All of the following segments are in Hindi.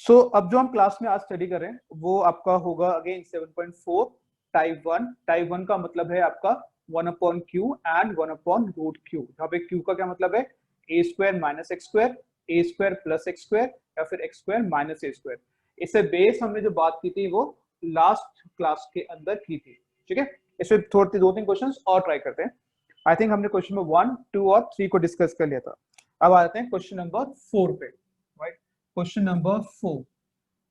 अब जो हम क्लास में आज स्टडी कर रहे हैं वो आपका होगा अगेन 7.4 टाइप 1 का मतलब है आपका 1/q एंड 1/√q। यहाँ पे q का क्या मतलब है a square minus x square, a square plus x square या फिर एक्स स्क्वायर माइनस ए स्क्वायर। इससे बेस हमने जो बात की थी वो लास्ट क्लास के अंदर की थी, ठीक है। इसमें थोड़े 2-3 क्वेश्चन और ट्राई करते हैं। आई थिंक हमने क्वेश्चन नंबर 1, 2 और 3 को डिस्कस कर लिया था। अब आते हैं क्वेश्चन नंबर 4 पे, right. Question number 4.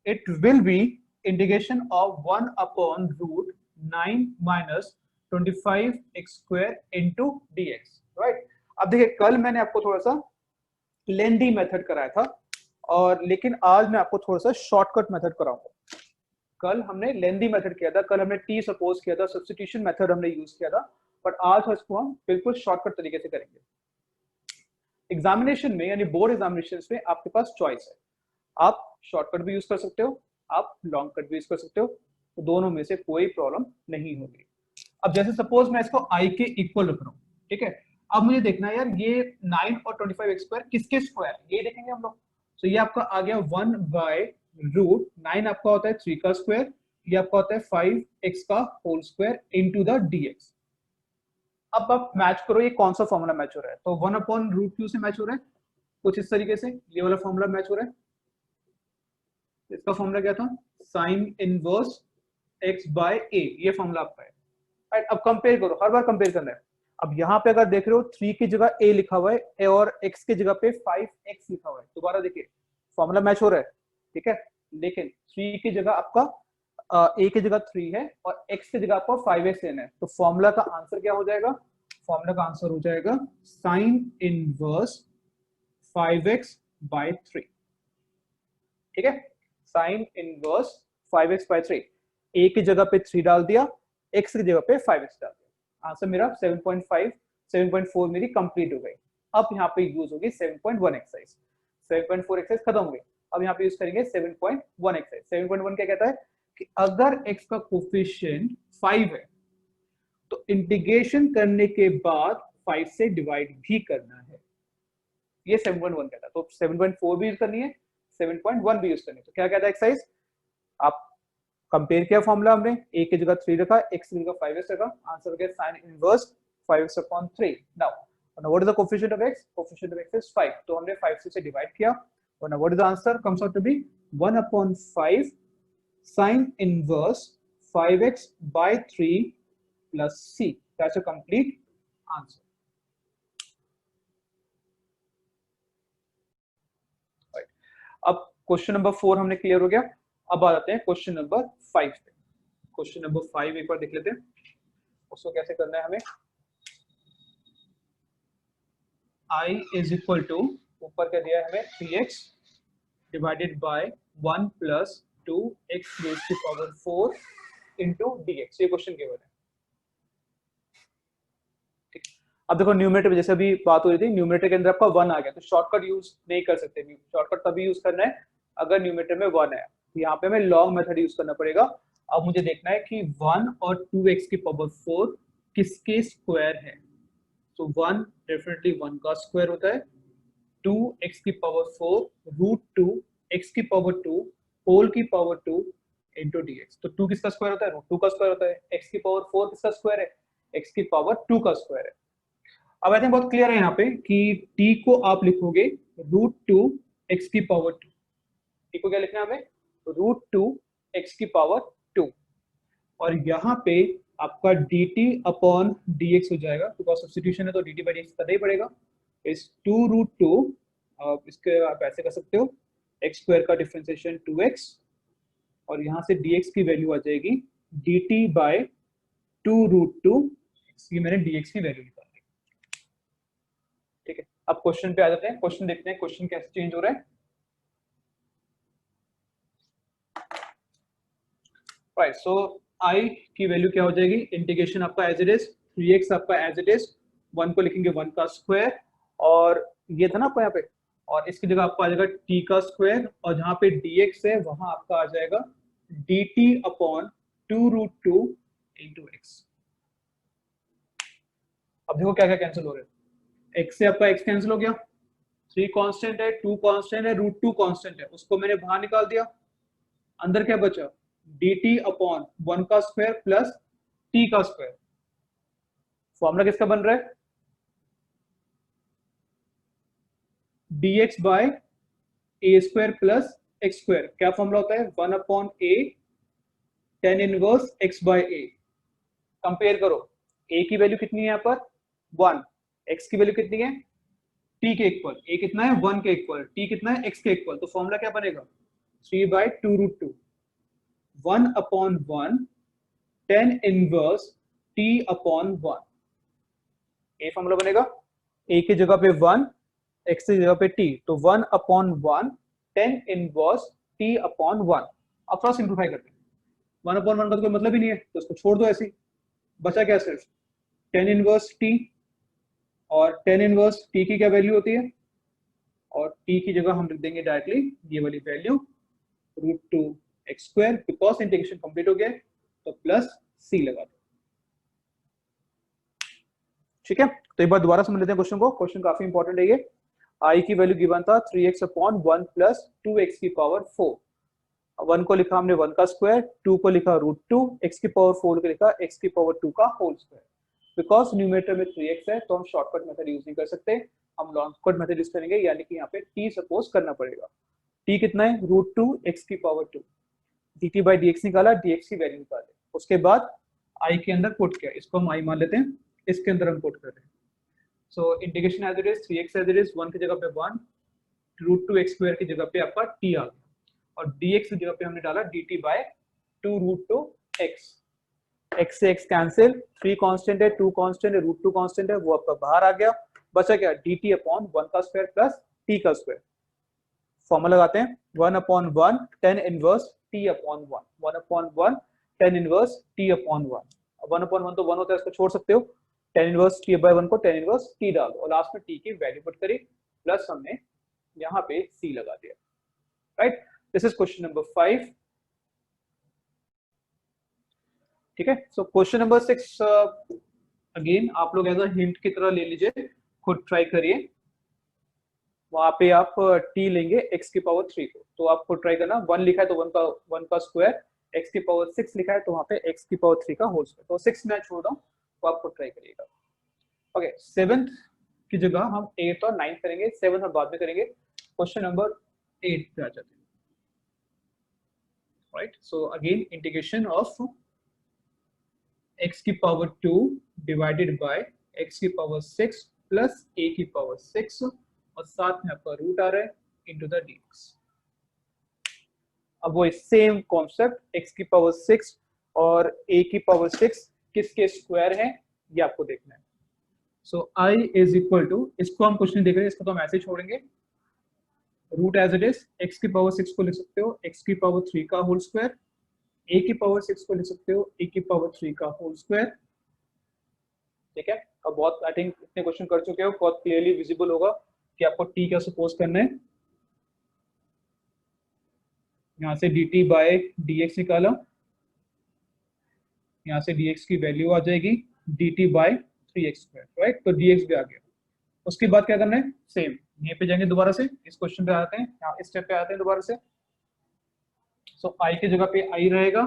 It will be integration of 1/√9 minus 25 x square into dx, right? अब देखिए कल मैंने आपको थोड़ा सा लेंदी मेथड कराया था और लेकिन आज मैं आपको थोड़ा सा शॉर्टकट मेथड कराऊंगा। कल हमने लेंदी मेथड किया था, कल हमने टी सपोज किया था, सब्स्टिट्यूशन मेथड हमने यूज किया था, बट आज इसको हम बिल्कुल शॉर्टकट तरीके से करेंगे। एग्जामिनेशन में यानी बोर्ड एग्जामिनेशन में आपके पास चॉइस है, आप शॉर्टकट भी यूज कर सकते हो, आप लॉन्ग कट भी यूज कर सकते हो, तो दोनों में से कोई प्रॉब्लम नहीं होगी। अब जैसे सपोज मैं इसको i के इक्वल रख रहा हूँ, ठीक है। अब मुझे देखना है यार ये 9 और 25 एक्स स्क्वायर किसके स्क्वायर, ये देखेंगे हम लोग। तो ये आपका आ गया 1/√9 आपका होता है 3 का स्क्वायर, ये आपका होता है 5x का whole square into the dx। अब आप मैच करो ये कौन सा फॉर्मूला मैच हो रहा है, तो 1/√q से मैच हो रहा है कुछ इस तरीके से, ये वाला फॉर्मूला मैच हो रहा है। इसका फॉर्मूला क्या था, sine inverse x by a, ये फॉर्मूला आपका है, राइट। अब कंपेयर करो, हर बार कंपेयर करना है। अब यहाँ पे अगर देख रहे हो 3 की जगह a लिखा हुआ है और x की जगह पे 5x लिखा हुआ है, दोबारा देखिए फॉर्मूला मैच हो रहा है, ठीक है। लेकिन 3 की जगह आपका a की जगह 3 है और x की जगह आपको 5x लेना है, तो फॉर्मूला का आंसर क्या हो जाएगा, फॉर्मूला का आंसर हो जाएगा साइन इनवर्स 5x बाय 3, ठीक है। Sine inverse 5x bye 3, a की जगह पे 3 डाल दिया, x की जगह पे 5x डाल दिया, आंसर मेरा 7.5 7.4 मेरी कंप्लीट हो गई। अब यहाँ पे यूज होगी 7.1 एक्सरसाइज, 7.4 एक्सरसाइज खत्म हो गई। अब यहाँ पे यूज करेंगे 7.1 एक्सरसाइज। 7.1 क्या कहता है कि अगर x का कोफिशिएंट 5 है तो इंटीग्रेशन करने के बाद 5 से डिवाइड भी करना है, ये 7.1 कहता है। तो 7.4 भी यूज करनी है, 7.1 भी यूज करनी है। तो क्या कहता है एक्सरसाइज, आप कंपेयर किया फॉर्मूला हमने, a की जगह 3 रखा, x की जगह 5x रखा, आंसर हो गया sin inverse 5x/3। Now what is the coefficient of x, coefficient of x is 5, तो हमने 5 से ડિવાઇડ किया और now what is the answer, comes out to be 1/5 sin inverse 5x/3 plus c, that's a complete answer. अब क्वेश्चन नंबर 4 हमने क्लियर हो गया। अब आ जाते हैं क्वेश्चन नंबर 5 पे। क्वेश्चन नंबर 5 एक बार देख लेते हैं, उसको कैसे करना है हमें। i इज इक्वल टू, ऊपर क्या दिया है हमें 3x divided by 1 plus 2x raise to power 4 into dx, ये क्वेश्चन गिवन है, ठीक। अब देखो न्यूमरेटर, जैसे अभी बात हो रही थी, न्यूमरेटर के अंदर आपका 1 आ गया, तो शॉर्टकट यूज नहीं कर सकते। शॉर्टकट तभी यूज करना है अगर न्यूमरेटर में 1 है, तो यहाँ पे हमें लॉन्ग मेथड यूज करना पड़ेगा। अब मुझे देखना है कि 1 और 2x की पावर 4 किसके स्क्वायर है, तो 1 डेफिनेटली 1 का स्क्वायर होता है, 2x की पावर 4 √2 x की पावर 2 होल की पावर 2 इंटू dx, तो 2 किसका स्क्वायर होता है, √2 का स्क्वायर होता है। x की पावर 4 किसका स्क्वायर है, x की पावर 2 का स्क्वायर है। अब आई थिंक बहुत क्लियर है यहाँ पे कि t को आप लिखोगे √2 x की पावर 2, t को क्या लिखना है हमें, √2 x की पावर 2, और यहाँ पे आपका dt अपॉन dx हो जाएगा, बिकॉज सब्स्टिट्यूशन है तो dt बाई dx करना ही पड़ेगा। इस 2√2 इसके आप ऐसे कर सकते हो, x स्क्वायर का डिफरेंशिएशन 2x और यहाँ से dx की वैल्यू आ जाएगी dt बाय 2√2, ये मैंने dx की वैल्यू निकाल दी, ठीक है। अब क्वेश्चन पे आ जाते हैं, क्वेश्चन देखते हैं क्वेश्चन कैसे चेंज हो रहा है। राइट, सो i की वैल्यू क्या हो जाएगी, इंटीग्रेशन आपका एज इट इज 3x आपका एज इट इज, 1 को लिखेंगे 1 का स्क्वायर, और ये था ना आपको यहाँ पे, और इसकी जगह आपको आ जाएगा t का स्क्वायर, और जहाँ पे dx है वहां आपका आ जाएगा dt अपॉन 2√2 इंटू एक्स। अब देखो क्या क्या कैंसिल हो रहा है, x से आपका x कैंसिल हो गया, 3 कांस्टेंट है, 2 कांस्टेंट है, √2 कांस्टेंट है, उसको मैंने बाहर निकाल दिया। अंदर क्या बचा? dt अपॉन 1 का स्क्वायर प्लस t का स्क्वायर। फॉर्मूला किसका बन रहा है? dx बाय ए स्क्वायर प्लस एक्स स्क्वायर। क्या फॉर्मूला होता है? 1 अपॉन ए tan इनवर्स x बाय ए। कंपेयर करो, a की वैल्यू कितनी है यहाँ पर? 1। x की वैल्यू कितनी है? t के इक्वल। a कितना है? 1 के इक्वल। t कितना है? x के इक्वल। तो फॉर्मूला क्या बनेगा? 3/2√2 1 upon 1 tan inverse t upon 1। ये फॉर्मूला बनेगा। a की जगह पे 1, x की जगह पे t, तो 1 upon 1 tan inverse t upon 1। अब थोड़ा सिंप्लीफाई करते हैं। 1 अपॉन 1 का तो कोई मतलब ही नहीं है, तो इसको छोड़ दो ऐसे ही। बचा क्या? सिर्फ tan इनवर्स t, और tan इनवर्स t की क्या वैल्यू होती है? और t की जगह हम लिख देंगे डायरेक्टली ये वाली value √2 x square. Because integration complete हो गया तो प्लस c लगा दो। ठीक है, तो एक बार दोबारा समझ लेते हैं क्वेश्चन को। क्वेश्चन काफी इंपॉर्टेंट है ये। i की वैल्यू गिवन था 3x अपॉन 1 प्लस 2x की पावर 4। 1 को लिखा हमने 1 का स्क्वायर, 2 को लिखा √2, x की पावर 4 को लिखा x की पावर 2 का होल स्क्वायर। बिकॉज न्यूमरेटर में 3x है तो हम शॉर्टकट मेथड यूज नहीं कर सकते, हम लॉन्ग कट मेथड यूज करेंगे, यानी कि यहाँ पे t सपोज करना पड़ेगा। t कितना है? √2 x की पावर 2। dt बाई dx निकाला, dx की वैल्यू निकाले, उसके बाद i के अंदर पुट किया, इसको हम i मान लेते हैं, इसके अंदर हम पुट कर रहे हैं। So integration as it is 3x as it is, 1 की जगह पे 1, √2 x स्क्वायर की जगह पे आपका t आ गया, और dx की जगह पे हमने डाला dt बाय 2√2 x। x से x कैंसिल, 3 कांस्टेंट है, 2 कांस्टेंट है, √2 कांस्टेंट है, वो आपका बाहर आ गया। बचा क्या? dt अपॉन 1 का स्क्वायर प्लस t का स्क्वायर। फॉर्मूला लगाते हैं 1 upon 1 tan inverse t upon 1। 1 upon 1 tan inverse t upon 1। 1 upon 1 तो 1 होता है, इसको छोड़ सकते हो। tan इनवर्स t बाय 1 को tan इनवर्स t डाल दो, और लास्ट में t की वैल्यू पुट करी, प्लस हमने यहाँ पे c लगा दिया। Right, this is question number 5। ठीक है, सो क्वेश्चन नंबर 6 अगेन आप लोग एज अ हिंट की तरह ले लीजिए, खुद ट्राई करिए। वहां पे आप t लेंगे x की पावर 3 को, तो आप खुद ट्राई करना। 1 लिखा है तो 1 का स्क्वायर, x की पावर 6 लिखा है तो वहां पे x की पावर 3 का होल स्क्वायर, तो 6 मैं छोड़ रहा हूँ, तो आप खुद ट्राई करिएगा। ओके, 7th की जगह हम 8th और 9th करेंगे, 7th हम बाद में करेंगे। क्वेश्चन नंबर 8 पे आ जाते हैं। Right, so again integration of x की पावर 2 डिवाइडेड बाय x की पावर 6 प्लस a की पावर 6, और साथ में आपका रूट आ रहा है इनटू द dx। अब वो सेम कॉन्सेप्ट, x की पावर 6 और a की पावर 6 किसके स्क्वायर है ये आपको देखना है। सो i इज इक्वल टू, इसको हम कुछ नहीं देख रहे, इसको तो हम ऐसे ही छोड़ेंगे, root as it is. x की पावर 6 को लिख सकते हो x की पावर 3 का होल स्क्वायर, a की पावर 6 को लिख सकते हो a की पावर 3 का होल स्क्वायर। ठीक है, अब बहुत आई थिंक इतने क्वेश्चन कर चुके हो, बहुत क्लियरली विजिबल होगा कि आपको t क्या सपोज करना है। यहाँ से dt बाय dx निकाला, यहाँ से dx की वैल्यू आ जाएगी dt by 3x square. Right, तो dx भी आ गया। उसके बाद क्या करना है? सेम यहीं पे जाएंगे, दोबारा से इस क्वेश्चन पे आते हैं, यहाँ इस स्टेप पे आते हैं दोबारा से। सो i की जगह पे i रहेगा,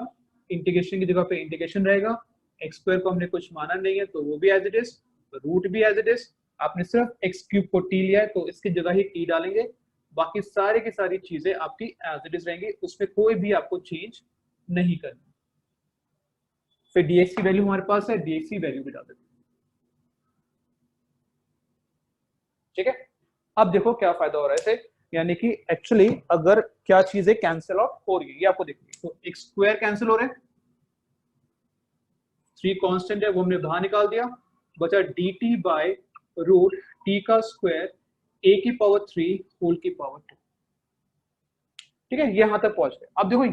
इंटीग्रेशन की जगह पे इंटीग्रेशन रहेगा, x स्क्वायर को हमने कुछ माना नहीं है तो वो भी एज इट इज, रूट भी एज इट इज। आपने सिर्फ x क्यूब को t लिया है तो इसकी जगह ही t डालेंगे, बाकी सारे की सारी चीजें आपकी एज इट इज रहेंगी, उसमें कोई भी आपको चेंज नहीं करना। फिर dx की वैल्यू हमारे पास है, dx की वैल्यू भी डाल देते हैं। ठीक है, अब देखो क्या फायदा हो रहा है इससे, यानी कि एक्चुअली अगर क्या चीजें कैंसिल आउट हो रही है ये आपको देखिए। तो एक स्क्वायर कैंसिल हो रहा है, 3 कांस्टेंट है वो हमने बाहर निकाल दिया, बचा dt बाय रूट t का स्क्वायर a की पावर 3 होल की पावर 2। ठीक है, यहां तक पहुंच गए। अब देखो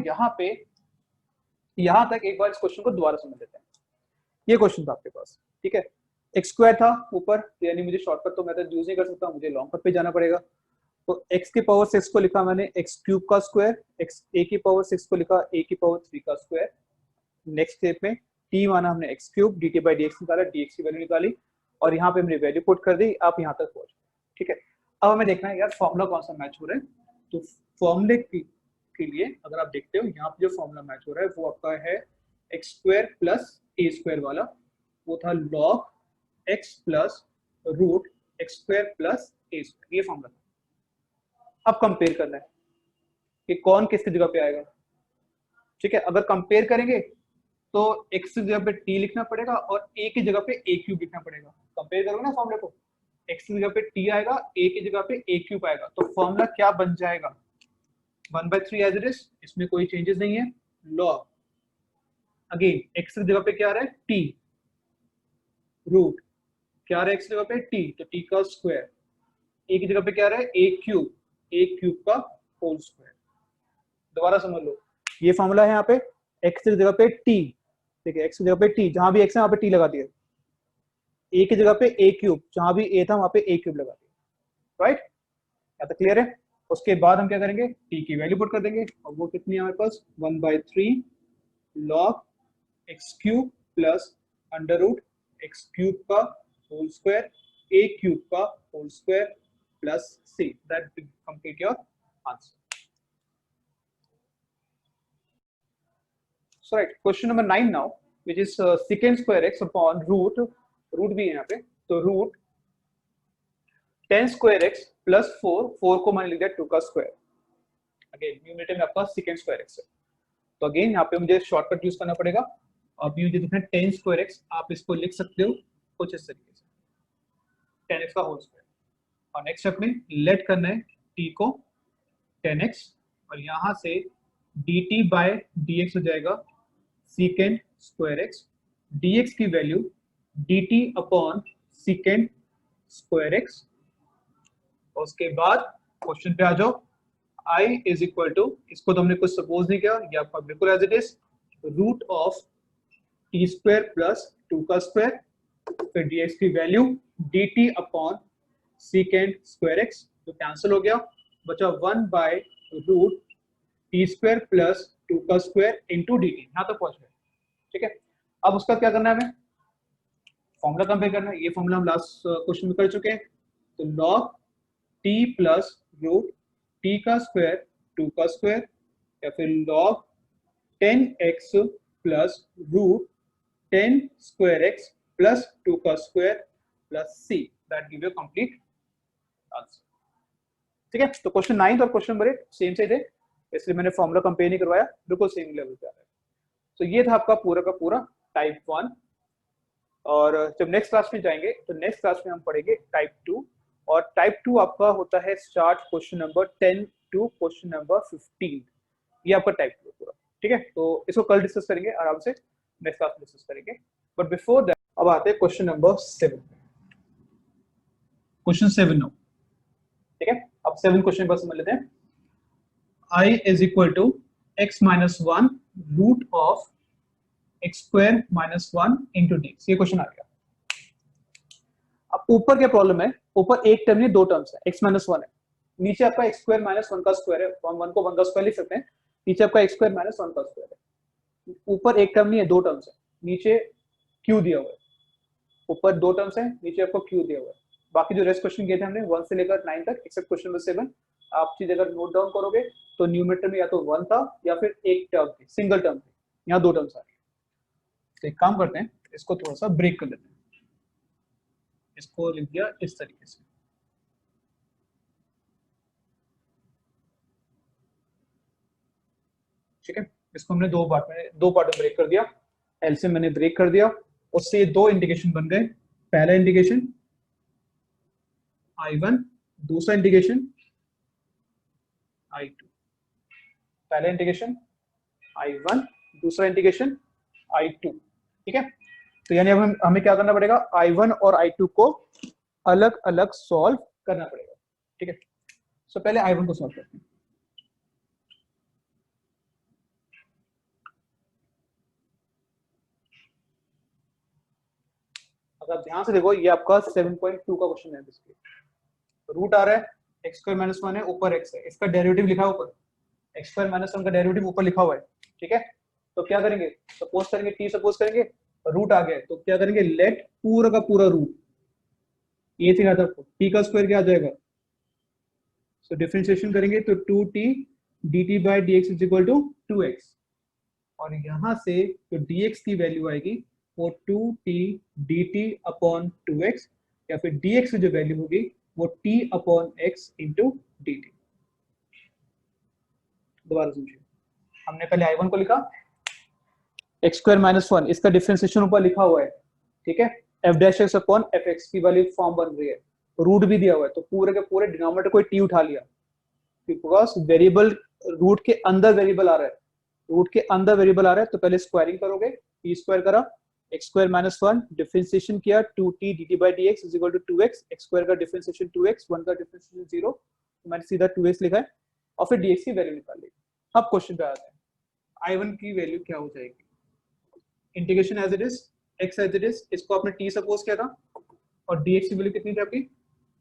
यहां तक एक बार इस क्वेश्चन को दोबारा समझ लेते हैं। ये क्वेश्चन था आपके पास, ठीक है, एक स्क्वायर था ऊपर, यानी मुझे शॉर्टकट तो मेथड यूज नहीं कर सकता, मुझे लॉन्ग कट पे जाना पड़ेगा। तो x की पावर 6 को लिखा मैंने x क्यूब का स्क्वायर, x a की पावर 6 को लिखा a की पावर 3 का स्क्वायर। नेक्स्ट स्टेप में t माना हमने x cube, dt by dx निकाला, dx की वैल्यू निकाली, और यहाँ पे हमने वैल्यू पुट कर दी, आप यहाँ तक पहुंच। ठीक है, अब हमें देखना है यार फॉर्मूला कौन सा मैच हो रहा है। तो फॉर्मूले के लिए अगर आप देखते हो यहाँ पे जो फॉर्मूला मैच हो रहा है वो आपका है x square plus a square वाला, वो था log x plus root x square plus a square, ये फॉर्मूला था। अब कंपेयर करना है कि कौन किसकी जगह पे आएगा। ठीक है, अगर कंपेयर करेंगे तो x की जगह पे t लिखना पड़ेगा और a की जगह पे a क्यूब लिखना पड़ेगा। कंपेयर करोगे ना फॉर्मूले को, x की जगह पे t आएगा, a की जगह पे a क्यूब आएगा, तो फॉर्मूला क्या बन जाएगा 1/3 एज इट इज, इसमें कोई चेंजेस नहीं है। लॉग अगेन x की जगह पे क्या आ रहा है t, रूट क्या आ रहा है x की जगह पे t, तो t का स्क्वायर, a की जगह पे क्या आ रहा है a क्यूब का होल स्क्वायर। दोबारा समझ लो, ये फॉर्मूला है यहाँ पे x की जगह पे t, ठीक है, x की जगह पे t, जहां भी x है वहां पे t लगा दिया, a की जगह पे a क्यूब, जहां भी a था वहां पे a क्यूब लगा दिया, राइट। क्या तो क्लियर है। उसके बाद हम क्या करेंगे, t की वैल्यू पुट कर देंगे, और वो कितनी है हमारे पास 1/3 log x cube plus under root X cube का होल स्क्वायर a क्यूब का whole square plus c, that complete your answer. So right, question number 9 now, which is secant square x upon root भी है यहाँ पे, तो root 10 square x plus 4 को मैंने लिख दिया 2 का स्क्वायर। अगेन न्यूमरेटर में आपका secant square x है, तो अगेन यहाँ पे मुझे शॉर्टकट यूज करना पड़ेगा। अब ये जो दिखना 10 square x, आप इसको लिख सकते हो कुछ इस तरीके से 10x का होल स्क्वायर, और नेक्स्ट स्टेप में लेट करना है t को 10x, और यहाँ से dt बाय dx हो जाएगा secant square x, dx की value dt upon secant square x। और उसके बाद क्वेश्चन पे आ जाओ, i इज इक्वल टू, इसको तो हमने कुछ सपोज नहीं किया, ये आपका बिल्कुल as it is root of T square plus 2 का स्क्वायर, फिर dx की value dt upon secant square x, तो कैंसिल हो गया, बचा 1 by root T square plus 2 का स्क्वायर इंटू dt, यहाँ तक पहुंच गए। ठीक है, अब उसका क्या करना है, हमें फॉर्मूला कंपेयर करना है। ये फॉर्मूला हम लास्ट क्वेश्चन में कर चुके हैं, तो log t plus root t का स्क्वायर 2 का स्क्वायर, या फिर log 10x plus root 10 square x plus 2 का square plus c, that give you complete answer. ठीक है, तो क्वेश्चन 9 और क्वेश्चन नंबर 8 सेम से थे, इसलिए मैंने फॉर्मूला कंपेयर नहीं करवाया, बिल्कुल सेम लेवल पे आ रहा है। तो ये था आपका पूरा का पूरा टाइप 1, और जब नेक्स्ट क्लास में जाएंगे तो नेक्स्ट क्लास में हम पढ़ेंगे टाइप 2, और टाइप 2 आपका होता है start question number 10 to question number 15, ये आपका टाइप 2 पूरा। ठीक है, तो इसको कल डिस्कस करेंगे आराम से, नेक्स्ट क्लास में डिस्कस करेंगे, बट बिफोर दैट अब आते हैं क्वेश्चन नंबर 7, क्वेश्चन 7 नो। ठीक है, अब 7 क्वेश्चन बस समझ लेते हैं। i is equal to x minus 1 root of x square minus 1 into dx, ये क्वेश्चन आ गया। अब ऊपर क्या प्रॉब्लम है, ऊपर एक टर्म नहीं दो टर्म्स है, x माइनस 1 है, नीचे आपका एक्स स्क्वायर माइनस 1 का स्क्वायर है, हम 1 को 1 का स्क्वायर लिख सकते हैं, नीचे आपका एक्स स्क्वायर माइनस 1 का स्क्वायर है। ऊपर एक टर्म नहीं है, दो टर्म्स है, नीचे q दिया हुआ है, ऊपर दो टर्म्स है, नीचे आपको q दिया हुआ है। बाकी जो रेस्ट क्वेश्चन किए थे हमने 1 से लेकर 9 तक, एक्सेप्ट क्वेश्चन नंबर 7, आप चीज अगर नोट डाउन करोगे तो न्यूमरेटर में या तो 1 था या फिर एक टर्म थी, सिंगल टर्म थी, यहाँ दो टर्म्स आ रही है। तो एक काम करते हैं, इसको थोड़ा सा ब्रेक कर लेते हैं, इसको लिख दिया इस तरीके से। ठीक है, इसको हमने दो पार्ट में ब्रेक कर दिया, एलसीएम मैंने ब्रेक कर दिया, उससे दो इंडिकेशन बन गए। पहला इंडिकेशन I1, दूसरा इंडिकेशन I2। पहला इंडिकेशन I1, दूसरा इंडिकेशन I2। ठीक है, तो यानी अब हमें क्या करना पड़ेगा, I1 और I2 को अलग अलग सॉल्व करना पड़ेगा। ठीक है, सो पहले I1 को सॉल्व करते हैं। अगर ध्यान से देखो, ये आपका 7.2 का क्वेश्चन है, रूट आ रहा है एक्स स्क्वायर माइनस 1 है, ऊपर एक्स है, इसका डेरिवेटिव लिखा है ऊपर, एक्स स्क्वायर माइनस 1 का डेरिवेटिव ऊपर लिखा हुआ है। ठीक है, तो क्या करेंगे, सपोज करेंगे टी सपोज करेंगे, रूट आ गया तो क्या करेंगे, लेट पूरा का पूरा रूट, ये सिखा था आपको, टी का स्क्वायर क्या आ जाएगा सो डिफरेंशिएशन करेंगे तो 2t dt by d x is equal to 2x, और यहाँ से जो dx की वैल्यू आएगी वो 2t dt अपॉन 2x, या फिर dx की जो वैल्यू होगी वो t upon x into dt। दोबारा समझिए, हमने पहले I1 को लिखा x स्क्वायर माइनस 1, इसका डिफरेंशिएशन ऊपर लिखा हुआ है, ठीक है, f dash x upon F x की वाली फॉर्म बन रही है, रूट भी दिया हुआ है, तो पूरे के पूरे डिनोमिनेटर को t उठा लिया, बिकॉज वेरिएबल रूट के अंदर वेरिएबल आ रहा है, रूट के अंदर वेरिएबल आ रहा है, तो पहले स्क्वायरिंग करोगे, टी स्क्वायर करा, एक्स स्क्वायर माइनस 1, डिफरेंशिएशन किया 2t dt by d x is equal to 2x, x square का डिफरेंशिएशन 2x, 1 का डिफरेंशिएशन 0, तो मैंने सीधा 2x लिखा है, और फिर dx की वैल्यू निकाल ली। अब क्वेश्चन पे आते हैं, I1 की वैल्यू क्या हो जाएगी, integration as it is, x as it is, इसको आपने t सपोज किया था, और dx की वैल्यू कितनी थी आपकी,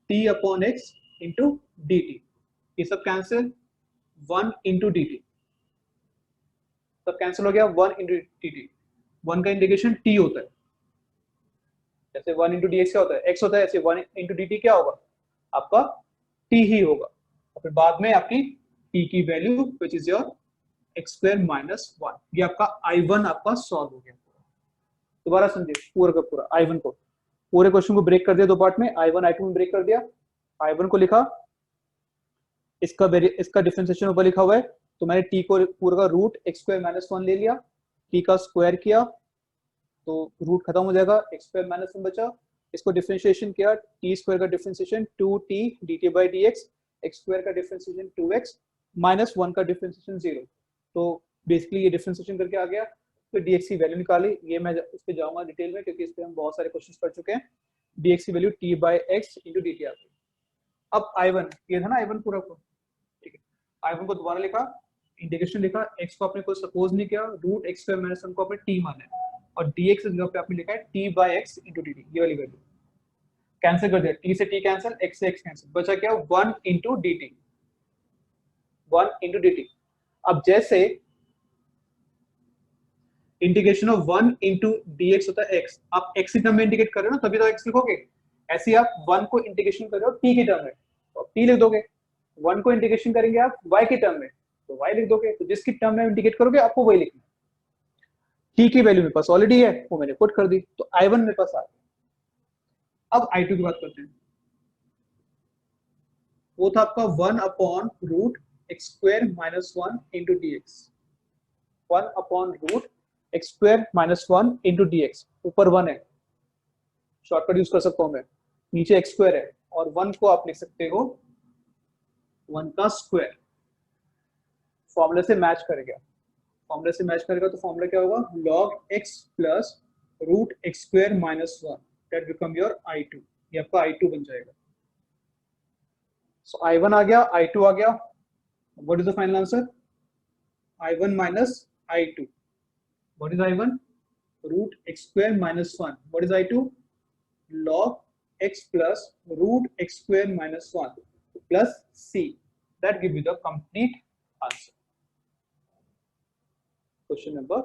t upon x into dt, ये सब कैंसिल, 1 इंटू dt, सब कैंसिल हो गया, 1 इंटू dt, 1 का इंटीग्रेशन t होता है, जैसे 1 इंटू dx क्या होता है, x होता है, ऐसे 1 इंटू dt क्या होगा, आपका t ही होगा, और फिर बाद में आपकी t की value which is your x square minus 1, ये आपका I1 आपका सॉल्व हो गया। दोबारा समझिए पूरा का पूरा I1 को, पूरे क्वेश्चन को ब्रेक कर दिया दो पार्ट में, I1 I2 में ब्रेक कर दिया, I1 को लिखा, इसका डिफरेंशिएशन ऊपर लिखा हुआ है, तो मैंने t को पूरा का रूट एक्स स्क्वायर माइनस 1 ले लिया, t का स्क्वायर किया तो रूट खत्म हो जाएगा, एक्स स्क्वायर माइनस 1 बचा, इसको डिफरेंशिएशन किया, t स्क्वायर का differentiation 2t dt by dx, x square का डिफरेंशिएशन 2x माइनस 1 का डिफरेंशिएशन 0, तो बेसिकली ये डिफरेंशिएशन करके आ गया, तो dx की वैल्यू निकाली, ये मैं इस पे जाऊंगा डिटेल में क्योंकि इस पे हम बहुत सारे क्वेश्चंस कर चुके हैं, dx की value t by x into dt आ गई। अब I1 ये था ना I1 पूरा को, ठीक है, I1 को दोबारा लिखा, इंटीग्रेशन लिखा, x को आपने कोई सपोज नहीं किया, रूट एक्स स्क्वायर माइनस 1 को आपने t माना है, और dx की जगह पे आपने लिखा है t by x into dt, ये वाली वैल्यू कैंसिल कर दिया, t से t कैंसिल, x से x कैंसिल, बचा क्या 1 इंटू dt, 1 इंटू dt। अब जैसे इंटीग्रेशन ऑफ 1 इंटू dx होता है x, आप x की टर्म में इंटीग्रेट कर रहे हो ना, तभी तो x लिखोगे, ऐसे ही आप 1 को इंटीग्रेशन कर रहे हो t की टर्म में, तो t लिख दोगे, 1 को इंटीग्रेशन करेंगे आप y की टर्म में, तो y लिख दोगे, तो जिसकी टर्म में इंटीग्रेट करोगे आपको वही लिखना है, t की वैल्यू मेरे पास ऑलरेडी है, वो मैंने पुट कर दी, तो I1 मेरे पास आ गया। अब I2 की बात करते हैं, वो था आपका 1 upon root x square minus 1 into d x, 1 upon root x square minus 1 into d x, ऊपर 1 है, शॉर्टकट यूज कर सकता हूं मैं, नीचे एक्स स्क्वायर है, और 1 को आप लिख सकते हो 1 का स्क्वायर, फॉर्मूले से मैच करेगा, फॉर्मूले से मैच करेगा तो फॉर्मूला क्या होगा, log x plus root x square minus 1, that become your I2, ये आपका I2 बन जाएगा। सो I1 आ गया, I2 आ गया, what is the final answer, I1 minus I2, what is I1, root x square minus 1, what is I2, log x plus root x square minus 1 plus c, that give you the complete answer, question number